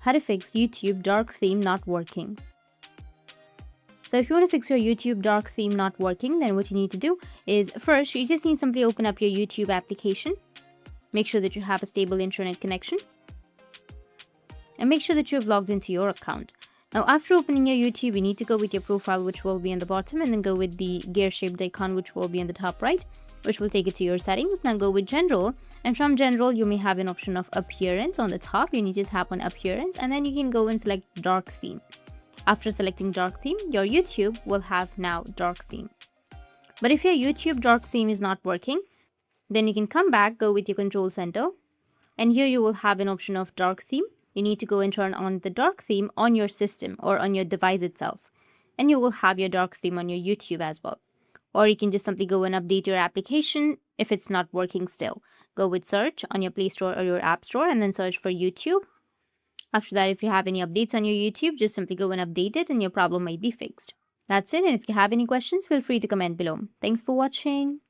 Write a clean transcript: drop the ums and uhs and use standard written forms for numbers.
how to fix YouTube dark theme not working. So if you want to fix your YouTube dark theme not working, then what you need to do is first, you just need to simply open up your YouTube application. Make sure that you have a stable internet connection. And make sure that you have logged into your account. Now, after opening your YouTube, you need to go with your profile, which will be on the bottom, and then go with the gear-shaped icon, which will be on the top right, which will take it to your settings. Now go with General, and from General, you may have an option of Appearance on the top. You need to tap on Appearance, and then you can go and select Dark Theme. After selecting Dark Theme, your YouTube will have now Dark Theme. But if your YouTube Dark Theme is not working, then you can come back, go with your Control Center, and here you will have an option of Dark Theme. You need to go and turn on the dark theme on your system or on your device itself. And you will have your dark theme on your YouTube as well. Or you can just simply go and update your application if it's not working still. Go with search on your Play Store or your App Store and then search for YouTube. After that, if you have any updates on your YouTube, just simply go and update it and your problem might be fixed. That's it, and if you have any questions, feel free to comment below. Thanks for watching.